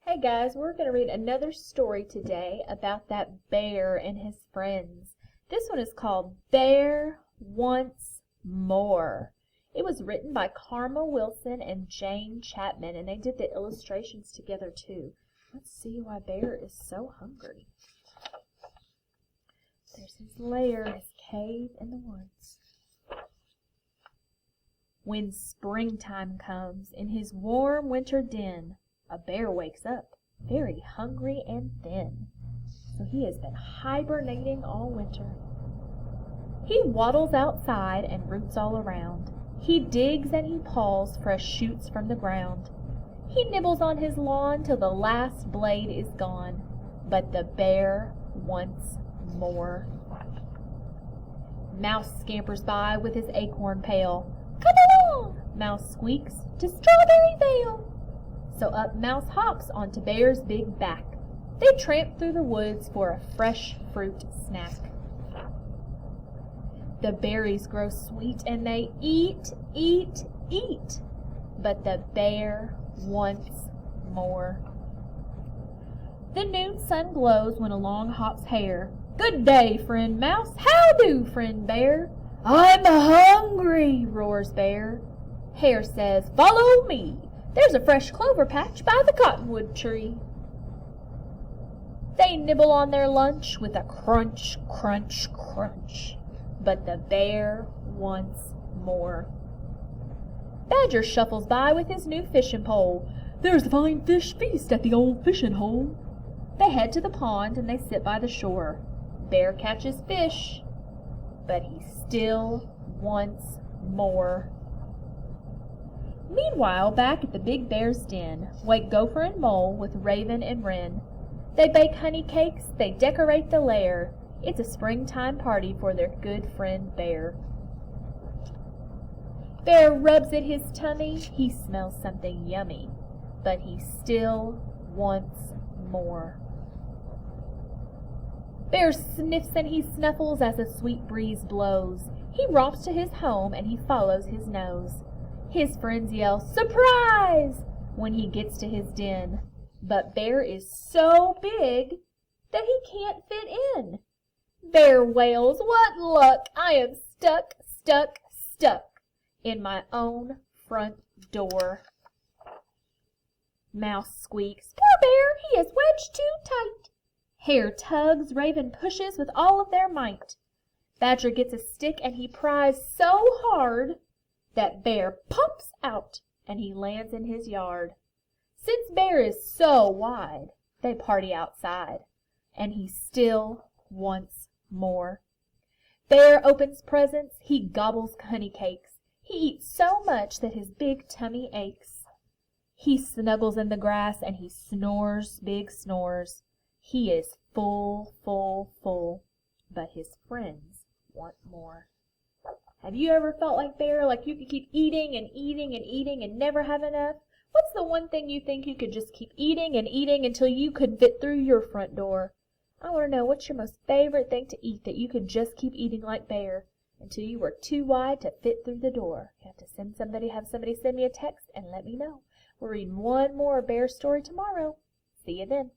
Hey guys, we're going to read another story today about that bear and his friends. This one is called Bear Once More. It was written by Karma Wilson and Jane Chapman, and they did the illustrations together too. Let's see why Bear is so hungry. There's his lair, his cave in the woods. When springtime comes, in his warm winter den, a bear wakes up, very hungry and thin, so he has been hibernating all winter. He waddles outside and roots all around. He digs and he pulls fresh shoots from the ground. He nibbles on his lawn till the last blade is gone, but the bear wants more. Mouse scampers by with his acorn pail. "Come along," Mouse squeaks, "to Strawberry Vale." So up Mouse hops onto Bear's big back. They tramp through the woods for a fresh fruit snack. The berries grow sweet and they eat, but the bear wants more. The noon sun glows when along hops Hare. "Good day, friend Mouse. How do, friend Bear?" "I'm hungry," roars Bear. Hare says, "Follow me. There's a fresh clover patch by the cottonwood tree." They nibble on their lunch with a crunch, crunch, crunch, but the bear wants more. Badger shuffles by with his new fishing pole. "There's a fine fish feast at the old fishing hole." They head to the pond and they sit by the shore. Bear catches fish, but he still wants more. Meanwhile, back at the big bear's den, wake Gopher and Mole with Raven and Wren. They bake honey cakes, they decorate the lair. It's a springtime party for their good friend Bear. Bear rubs at his tummy, he smells something yummy, but he still wants more. Bear sniffs and he snuffles as a sweet breeze blows. He romps to his home and he follows his nose. His friends yell, "Surprise!" when he gets to his den, but Bear is so big that he can't fit in. Bear wails, "What luck! I am stuck in my own front door." Mouse squeaks, "Poor Bear, he is wedged too tight." Hare tugs, Raven pushes with all of their might. Badger gets a stick and he pries so hard that Bear pops out and he lands in his yard. Since Bear is so wide, they party outside, and he still wants more. Bear opens presents, he gobbles honey cakes. He eats so much that his big tummy aches. He snuggles in the grass and he snores big snores. He is full, but his friends want more. Have you ever felt like Bear, like you could keep eating and eating and eating and never have enough? What's the one thing you think you could just keep eating and eating until you could fit through your front door? I want to know, what's your most favorite thing to eat that you could just keep eating like Bear until you were too wide to fit through the door? You have somebody send me a text and let me know. We're reading one more bear story tomorrow. See you then.